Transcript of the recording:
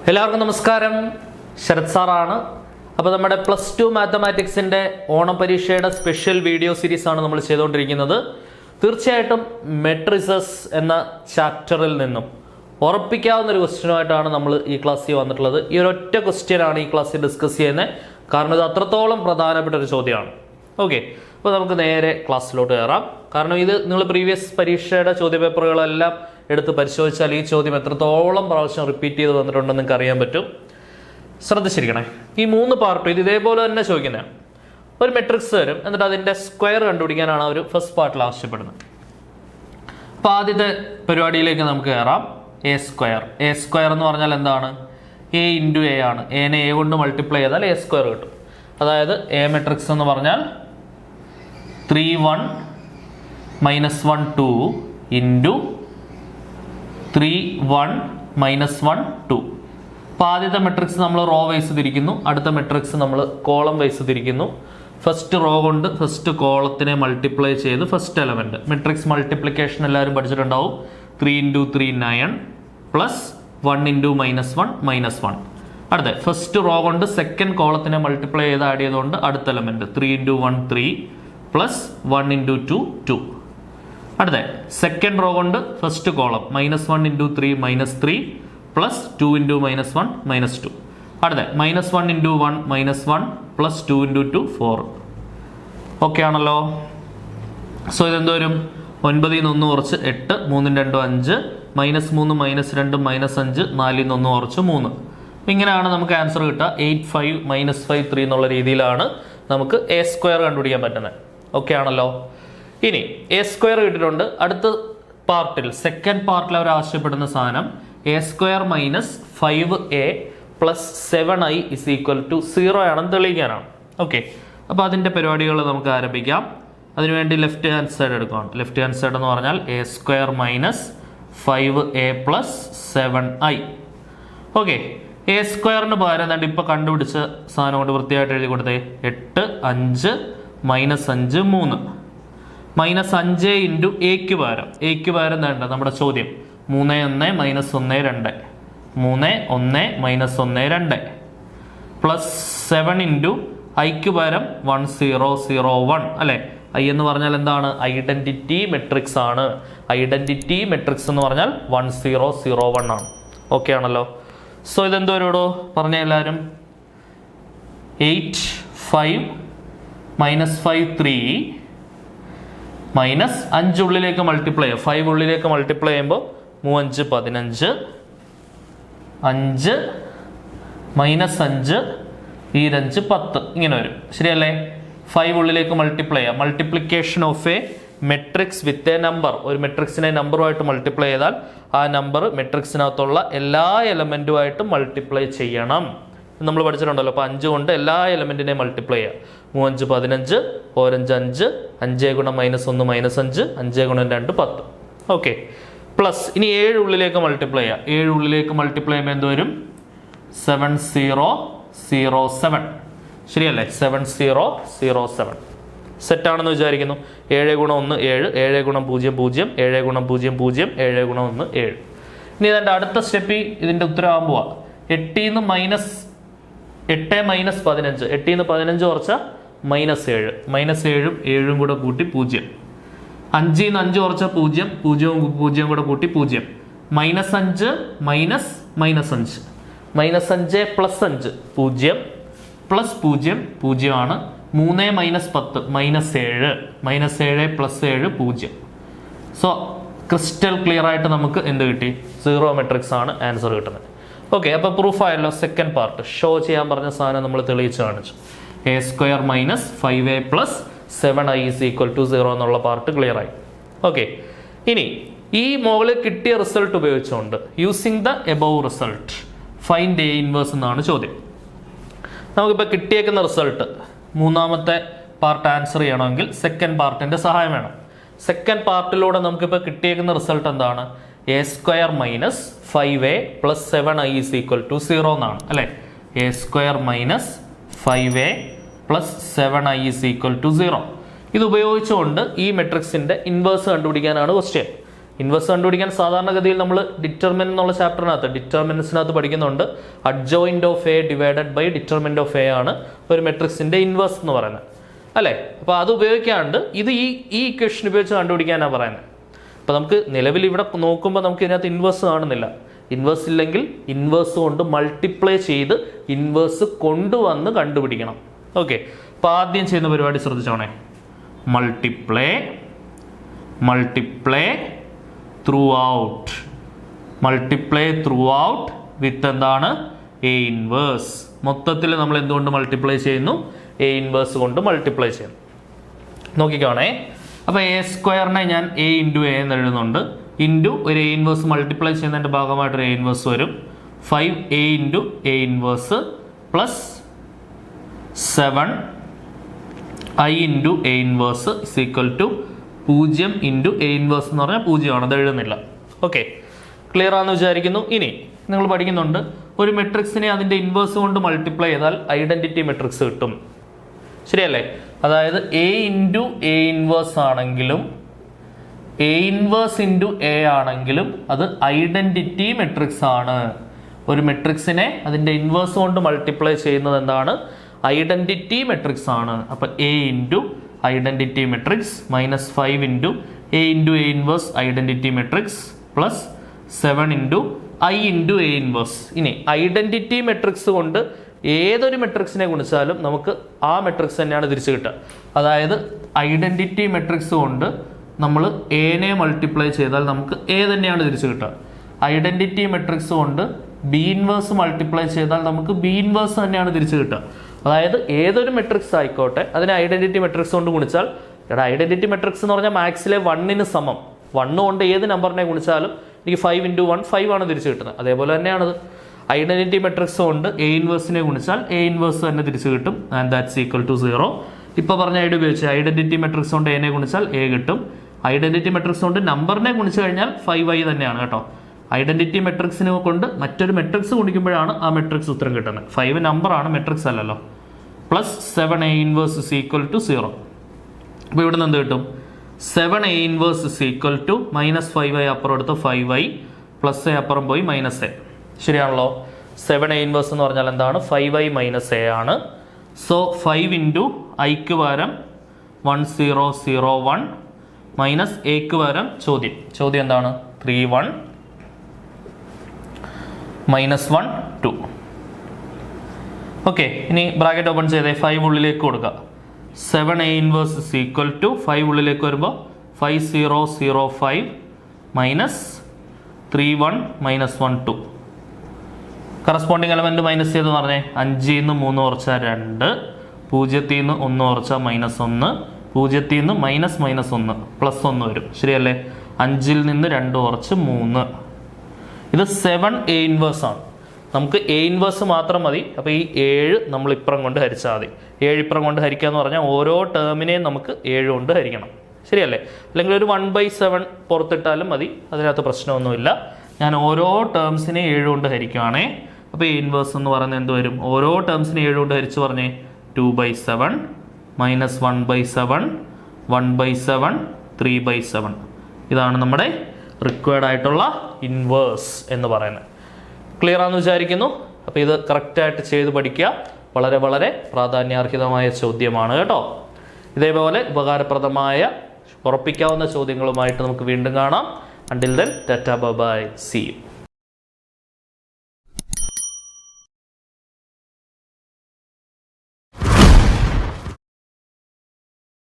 എല്ലാവർക്കും നമസ്കാരം. ശരത് സാറാണ്. അപ്പോൾ നമ്മുടെ +2 മാത്തമാറ്റിക്സിൻ്റെ ഓണപരീക്ഷയുടെ സ്പെഷ്യൽ വീഡിയോ സീരീസാണ് നമ്മൾ ചെയ്തുകൊണ്ടിരിക്കുന്നത്. തീർച്ചയായിട്ടും മെട്രിസസ് എന്ന ചാപ്റ്ററിൽ നിന്നും ഉറപ്പിക്കാവുന്ന ഒരു ക്വസ്റ്റ്യനുമായിട്ടാണ് നമ്മൾ ഈ ക്ലാസ്സിൽ വന്നിട്ടുള്ളത്. ഈ ഒരൊറ്റ ക്വസ്റ്റ്യനാണ് ഈ ക്ലാസ്സിൽ ഡിസ്കസ് ചെയ്യുന്നത്, കാരണം ഇത് അത്രത്തോളം പ്രധാനപ്പെട്ട ഒരു ചോദ്യമാണ്. ഓക്കെ, അപ്പോൾ നമുക്ക് നേരെ ക്ലാസ്സിലോട്ട് കയറാം. കാരണം ഇത് നിങ്ങൾ പ്രീവിയസ് പരീക്ഷയുടെ ചോദ്യപേപ്പറുകളെല്ലാം എടുത്ത് പരിശോധിച്ചാൽ ഈ ചോദ്യം എത്രത്തോളം പ്രാവശ്യം റിപ്പീറ്റ് ചെയ്ത് വന്നിട്ടുണ്ടെന്ന് നിങ്ങൾക്ക് അറിയാൻ പറ്റും. ശ്രദ്ധിച്ചിരിക്കണേ. ഈ 3 പാർട്ടും ഇത് ഇതേപോലെ തന്നെ ചോദിക്കുന്നതാണ്. ഒരു മെട്രിക്സ് തരും, എന്നിട്ട് അതിൻ്റെ സ്ക്വയർ കണ്ടുപിടിക്കാനാണ് അവർ ഫസ്റ്റ് പാർട്ടിൽ ആവശ്യപ്പെടുന്നത്. അപ്പോൾ ആദ്യത്തെ പരിപാടിയിലേക്ക് നമുക്ക് കയറാം. എ സ്ക്വയർ എന്ന് പറഞ്ഞാൽ എന്താണ്? എ ഇൻറ്റു എ ആണ്. എനെ എ കൊണ്ട് മൾട്ടിപ്ലൈ ചെയ്താൽ എ സ്ക്വയർ കിട്ടും. അതായത് എ മെട്രിക്സ് എന്ന് പറഞ്ഞാൽ 3 1 -1 2 ഇൻറ്റു 3 1 -1 2. അപ്പോൾ ആദ്യത്തെ മെട്രിക്സ് നമ്മൾ റോ വൈസ് തിരിക്കുന്നു, അടുത്ത മെട്രിക്സ് നമ്മൾ കോളം വൈസ് തിരിക്കുന്നു. ഫസ്റ്റ് റോ കൊണ്ട് ഫസ്റ്റ് കോളത്തിനെ മൾട്ടിപ്ലൈ ചെയ്ത് ഫസ്റ്റ് എലമെന്റ് മെട്രിക്സ് മൾട്ടിപ്ലിക്കേഷൻ എല്ലാവരും പഠിച്ചിട്ടുണ്ടാവും. 3 × 3 9 പ്ലസ് 1 × -1 -1. അടുത്ത ഫസ്റ്റ് റോ കൊണ്ട് സെക്കൻഡ് കോളത്തിനെ മൾട്ടിപ്ലൈ ചെയ്ത് ആഡ് ചെയ്തുകൊണ്ട് അടുത്ത എലമെന്റ് 3 × 1 3 പ്ലസ് 1 × 2 2. അടുത്ത സെക്കൻഡ് റോ കൊണ്ട് ഫസ്റ്റ് കോളം -1 × 3 -3 പ്ലസ് 2 × -1 -2. അടുത്ത -1 × 1 -1 പ്ലസ് 2 × 2 4. ഓക്കെ ആണല്ലോ. സോ ഇതെന്ത് വരും? 9 ൽ നിന്ന് 1 കുറച്ച് 8, 3 × 2 5, -3 -2 -5, 4 ൽ നിന്ന് 1 കുറച്ച് 3. ഇങ്ങനെയാണ് നമുക്ക് ആൻസർ കിട്ടുക. 8 5 -5 3 എന്നുള്ള രീതിയിലാണ് നമുക്ക് എ സ്ക്വയർ കണ്ടുപിടിക്കാൻ പറ്റുന്നത്. ഓക്കെ ആണല്ലോ. ഇനി എ സ്ക്വയർ കിട്ടിയിട്ടുണ്ട്. അടുത്ത പാർട്ടിൽ സെക്കൻഡ് പാർട്ടിൽ അവർ ആവശ്യപ്പെടുന്ന സാധനം എ സ്ക്വയർ -5a + 7i = 0 ആണെന്ന് തെളിയിക്കാനാണ്. ഓക്കെ, അപ്പോൾ അതിൻ്റെ പരിപാടികൾ നമുക്ക് ആരംഭിക്കാം. അതിനുവേണ്ടി ലെഫ്റ്റ് ഹാൻഡ് സൈഡ് എടുക്കുകയാണ്. ലെഫ്റ്റ് ഹാൻഡ് സൈഡ് എന്ന് പറഞ്ഞാൽ A square -5a + 7i. Okay, A സ്ക്വയറിന് പകരം എന്താണ്ട് ഇപ്പോൾ കണ്ടുപിടിച്ച സാധനം കൊണ്ട് വൃത്തിയായിട്ട് എഴുതി കൊടുത്തേ. 8 5 -5 3 -5 × എക്ക് പകരം എന്താ നമ്മുടെ ചോദ്യം? 3 1 -1 2 3 1 -1 2 പ്ലസ് 7 × ഐക്ക് പകരം 1 0 0 1 അല്ലെ. ഐ എന്ന് പറഞ്ഞാൽ എന്താണ്? ഐഡന്റിറ്റി മെട്രിക്സ് ആണ്. ഐഡന്റിറ്റി മെട്രിക്സ് എന്ന് പറഞ്ഞാൽ 1 0 0 1 ആണ്. ഓക്കെ ആണല്ലോ. സോ ഇതെന്തോ വരുടോ പറഞ്ഞ എല്ലാവരും? 8 5 -5 3 -5 ഉള്ളിലേക്ക് മൾട്ടിപ്ലൈ ചെയ്യുക. 5 ഉള്ളിലേക്ക് മൾട്ടിപ്ലൈ ചെയ്യുമ്പോൾ 3 5 15 5 -5 5 10 ഇങ്ങനെ വരും. ശരിയല്ലേ? 5 ഉള്ളിലേക്ക് മൾട്ടിപ്ലൈ ചെയ്യുക. Multiplication of A matrix with a number. ഒരു മെട്രിക്സിനെ നമ്പറുമായിട്ട് മൾട്ടിപ്ലൈ ചെയ്താൽ ആ നമ്പർ മെട്രിക്സിനകത്തുള്ള എല്ലാ എലമെന്റുമായിട്ടും മൾട്ടിപ്ലൈ ചെയ്യണം. നമ്മൾ പഠിച്ചിട്ടുണ്ടല്ലോ. അപ്പോൾ 5 കൊണ്ട് എല്ലാ എലമെന്റിനെ മൾട്ടിപ്ലൈ ചെയ്യുക. 3 5 15 4 5 5 × -1 -5 5 × 2 10. ഓക്കെ, പ്ലസ് ഇനി 7 ഉള്ളിലേക്ക് മൾട്ടിപ്ലൈ ചെയ്യുക. 7 ഉള്ളിലേക്ക് മൾട്ടിപ്ലൈ ചെയ്യുമ്പോൾ എന്ത് വരും? 7 0 0 7. ശരിയല്ലേ? 7 0 0 7 സെറ്റാണെന്ന് വിചാരിക്കുന്നു. 7 × 1 7, 7 × 0 0, 7 × 0 0, 7 × 1 7. ഇനി ഇതിൻ്റെ അടുത്ത സ്റ്റെപ്പിൽ ഇതിൻ്റെ ഉത്തരവാകാൻ പോവാ. 8 ൽ നിന്ന് -8 -15 8 ൽ നിന്ന് 15 കുറച്ചാൽ -7 -7 7 കൂടെ കൂട്ടി 0. 5 ൽ നിന്ന് 5 കുറച്ചാൽ 0 0 0 കൂടെ കൂട്ടി 0. -5 -5 -5 + 5 0 പ്ലസ് 0 0 ആണ്. 3 - 10 -7 -7 + 7 0. സോ ക്രിസ്റ്റൽ ക്ലിയർ ആയിട്ട് നമുക്ക് എന്ത് കിട്ടി? 0 മെട്രിക്സ് ആണ് ആൻസർ കിട്ടുന്നത്. ഓക്കെ, അപ്പോൾ പ്രൂഫ് ആയല്ലോ. സെക്കൻഡ് പാർട്ട് ഷോ ചെയ്യാൻ പറഞ്ഞ സാധനം നമ്മൾ തെളിയിച്ച് കാണിച്ചു. എ സ്ക്വയർ -5a + 7i = 0 എന്നുള്ള പാർട്ട് ക്ലിയർ ആയി. ഓക്കെ, ഇനി ഈ മുകളിൽ കിട്ടിയ റിസൾട്ട് ഉപയോഗിച്ചുകൊണ്ട് using the above result find A inverse എന്നാണ് ചോദ്യം. നമുക്കിപ്പോൾ കിട്ടിയേക്കുന്ന റിസൾട്ട് മൂന്നാമത്തെ പാർട്ട് ആൻസർ ചെയ്യണമെങ്കിൽ സെക്കൻഡ് പാർട്ടിന്റെ സഹായം വേണം. സെക്കൻഡ് പാർട്ടിലൂടെ നമുക്കിപ്പോൾ കിട്ടിയേക്കുന്ന റിസൾട്ട് എന്താണ്? എ സ്ക്വയർ -5a + 7i = 0 എന്നാണ് അല്ലെ. A square -5a + 7i = 0. ഇത് ഉപയോഗിച്ചുകൊണ്ട് ഈ മെട്രിക്സിന്റെ ഇൻവേഴ്സ് കണ്ടുപിടിക്കാനാണ് ക്വസ്റ്റ്യൻ. ഇൻവേഴ്സ് കണ്ടുപിടിക്കാൻ സാധാരണഗതിയിൽ നമ്മൾ ഡിറ്റർമിനന്റ് എന്നുള്ള ചാപ്റ്ററിനകത്ത് ഡിറ്റർമിനൻസിനകത്ത് പഠിക്കുന്നുണ്ട്. Adjoint of A divided by determinant of A ആണ് ഒരു മെട്രിക്സിന്റെ ഇൻവേഴ്സ് എന്ന് പറയുന്നത് അല്ലേ. അപ്പോൾ അത് ഉപയോഗിക്കാണ്ട് ഇത് ഈ ഇക്വേഷൻ ഉപയോഗിച്ച് കണ്ടുപിടിക്കാനാണ് പറയുന്നത്. അപ്പോൾ നമുക്ക് നിലവിൽ ഇവിടെ നോക്കുമ്പോൾ നമുക്ക് ഇതിനകത്ത് ഇൻവേഴ്സ് കാണുന്നില്ല. ഇൻവേഴ്സ് ഇല്ലെങ്കിൽ ഇൻവേഴ്സ് കൊണ്ട് മൾട്ടിപ്ലൈ ചെയ്ത് ഇൻവേഴ്സ് കൊണ്ടുവന്ന് കണ്ടുപിടിക്കണം. ഓക്കെ, അപ്പോൾ ആദ്യം ചെയ്യുന്ന പരിപാടി ശ്രദ്ധിച്ചോണേ. മൾട്ടിപ്ലൈ ത്രൂ ഔട്ട് വിത്ത് എന്താണ് എ ഇൻവേഴ്സ്. മൊത്തത്തിൽ നമ്മൾ എന്തുകൊണ്ട് മൾട്ടിപ്ലൈ ചെയ്യുന്നു? എ ഇൻവേഴ്സ് കൊണ്ട് മൾട്ടിപ്ലൈ ചെയ്യുന്നു. നോക്കിക്കോണേ. അപ്പോൾ എ സ്ക്വയറിനെ ഞാൻ എ ഇൻറ്റു എ എന്ന് എഴുതുന്നുണ്ട്. ഇൻറ്റു ഒരു എ ഇൻവേഴ്സ് മൾട്ടിപ്ലൈ ചെയ്യുന്നതിൻ്റെ ഭാഗമായിട്ടൊരു എ ഇൻവേഴ്സ് വരും. 5a into A inverse plus 7i into A inverse is equal to 0 into A inverse എന്ന് പറഞ്ഞാൽ 0 ആണ്, അത് എഴുതുന്നില്ല. ഓക്കെ, ക്ലിയർ ആണെന്ന് വിചാരിക്കുന്നു. ഇനി നിങ്ങൾ പഠിക്കുന്നുണ്ട് ഒരു മെട്രിക്സിനെ അതിൻ്റെ ഇൻവേഴ്സ് കൊണ്ട് മൾട്ടിപ്ലൈ ചെയ്താൽ ഐഡൻറ്റിറ്റി മെട്രിക്സ് കിട്ടും. ശരിയല്ലേ? അതായത് എ ഇൻറ്റു എ ഇൻവേഴ്സ് ആണെങ്കിലും എ ഇൻവേഴ്സ് ഇൻറ്റു എ ആണെങ്കിലും അത് ഐഡൻറ്റിറ്റി മെട്രിക്സ് ആണ്. ഒരു മെട്രിക്സിനെ അതിൻ്റെ ഇൻവേഴ്സ് കൊണ്ട് മൾട്ടിപ്ലൈ ചെയ്യുന്നത് എന്താണ്? ഐഡൻറ്റിറ്റി മെട്രിക്സ് ആണ്. അപ്പം A into identity matrix minus 5 into A into A inverse identity matrix plus 7 into I into A inverse. ഇനി ഐഡൻറ്റിറ്റി മെട്രിക്സ് കൊണ്ട് ഏതൊരു മെട്രിക്സിനെ ഗുണിച്ചാലും നമുക്ക് ആ മെട്രിക്സ് തന്നെയാണ് തിരിച്ചു കിട്ടുക. അതായത് ഐഡൻറ്റിറ്റി മെട്രിക്സ് കൊണ്ട് നമ്മൾ എനെ മൾട്ടിപ്ലൈ ചെയ്താൽ നമുക്ക് എ തന്നെയാണ് തിരിച്ചു കിട്ടുക. ഐഡൻറ്റിറ്റി മെട്രിക്സ് കൊണ്ട് ബി ഇൻവേഴ്സ് മൾട്ടിപ്ലൈ ചെയ്താൽ നമുക്ക് ബി ഇൻവേഴ്സ് തന്നെയാണ് തിരിച്ചു കിട്ടുക. അതായത് ഏതൊരു മെട്രിക്സ് ആയിക്കോട്ടെ അതിനെ ഐഡൻറ്റിറ്റി മെട്രിക്സ് കൊണ്ട് ഗുണിച്ചാൽ, ഐഡൻറ്റിറ്റി മെട്രിക്സ് എന്ന് പറഞ്ഞാൽ മാത്സിലെ 1 സമം. 1 കൊണ്ട് ഏത് നമ്പറിനെ ഗുണിച്ചാലും എനിക്ക് 5 ഇൻറ്റു 1 5 ആണ് തിരിച്ചു കിട്ടുന്നത്. അതേപോലെ തന്നെയാണത് ഐഡൻറ്റിറ്റി മെട്രിക്സ് കൊണ്ട് എ ഇൻവേഴ്സിനെ ഗുണിച്ചാൽ എ ഇൻവേഴ്സ് തന്നെ തിരിച്ചു കിട്ടും. And that's equal to 0. ഇപ്പോൾ പറഞ്ഞ ഐഡിയ ഉപയോഗിച്ച് ഐഡൻറ്റിറ്റി മെട്രിക്സ് കൊണ്ട് എനെ ഗുണിച്ചാൽ എ കിട്ടും. ഐഡൻറ്റിറ്റി മെട്രിക്സ് കൊണ്ട് നമ്പറിനെ ഗുണിച്ചു കഴിഞ്ഞാൽ 5i തന്നെയാണ് കേട്ടോ. ഐഡൻറ്റിറ്റി മെട്രിക്സിനെ കൊണ്ട് മറ്റൊരു മെട്രിക്സ് ഗുണിക്കുമ്പോഴാണ് ആ മെട്രിക്സ് ഉത്തരം കിട്ടുന്നത്. 5 നമ്പറാണ്, മെട്രിക്സ് അല്ലല്ലോ. Plus 7a inverse is equal to 0. അപ്പോൾ ഇവിടെ നിന്ന് എന്ത് കിട്ടും? 7a inverse is equal to minus 5i അപ്പുറം എടുത്ത് 5i പ്ലസ് എ അപ്പുറം പോയി മൈനസ് എ. ശരിയാണല്ലോ? 7a ഇൻവേഴ്സ് എന്ന് പറഞ്ഞാൽ എന്താണ്? 5i മൈനസ് എ ആണ്. സോ 5 ഇൻറ്റു ഐക്ക് പകരം 1001 മൈനസ് എക്ക് പകരം ചോദ്യം എന്താണ്? 31 മൈനസ് 1 2. ഓക്കെ, ഇനി ബ്രാക്കറ്റ് ഓപ്പൺ ചെയ്തേ. 5 ഉള്ളിലേക്ക് കൊടുക്കുക. 7a inverse is equal to 5 ഉള്ളിലേക്ക് വരുമ്പോൾ 5005 minus 31 minus 1 2. Corresponding element minus ചെയ്തെന്ന് പറഞ്ഞേ. 5 നിന്ന് 3 കുറച്ചാൽ 2, 0 നിന്ന് 1 കുറച്ചാൽ മൈനസ് 1, 0 നിന്ന് മൈനസ് 1 പ്ലസ് 1 വരും. ശരിയല്ലേ? 5 നിന്ന് 2 കുറച്ച് 3. ഇത് 7a ഇൻവേഴ്സ് ആണ്. നമുക്ക് എ ഇൻവേഴ്സ് മാത്രം മതി. അപ്പോൾ ഈ 7 നമ്മൾ ഇപ്പുറം കൊണ്ട് ഹരിച്ചാൽ മതി. 7 ഇപ്പുറം കൊണ്ട് ഹരിക്കുക എന്ന് പറഞ്ഞാൽ ഓരോ ടേമിനെയും നമുക്ക് 7 കൊണ്ട് ഹരിക്കണം. ശരിയല്ലേ? അല്ലെങ്കിൽ ഒരു 1/7 പുറത്തിട്ടാലും മതി, അതിനകത്ത് പ്രശ്നമൊന്നുമില്ല. ഞാൻ ഓരോ ടേംസിനെ 7 കൊണ്ട് ഹരിക്കുകയാണേ. അപ്പോൾ എ ഇൻവേഴ്സ് എന്ന് പറയുന്നത് എന്ത് വരും? ഓരോ ടേംസിനെ 7 കൊണ്ട് ഹരിച്ച് പറഞ്ഞേ. 2/7 മൈനസ് 1/7 1/7 3/7. ഇതാണ് നമ്മുടെ റിക്വയർഡ് ആയിട്ടുള്ള ഇൻവേഴ്സ് എന്ന് പറയുന്നത്. ക്ലിയർ ആണെന്ന് വിചാരിക്കുന്നു. അപ്പോൾ ഇത് കറക്റ്റായിട്ട് ചെയ്ത് പഠിക്കുക. വളരെ വളരെ പ്രാധാന്യാർഹിതമായ ചോദ്യമാണ് കേട്ടോ. ഇതേപോലെ ഉപകാരപ്രദമായ ഉറപ്പിക്കാവുന്ന ചോദ്യങ്ങളുമായിട്ട് നമുക്ക് വീണ്ടും കാണാം. Until then tata bye bye, see U.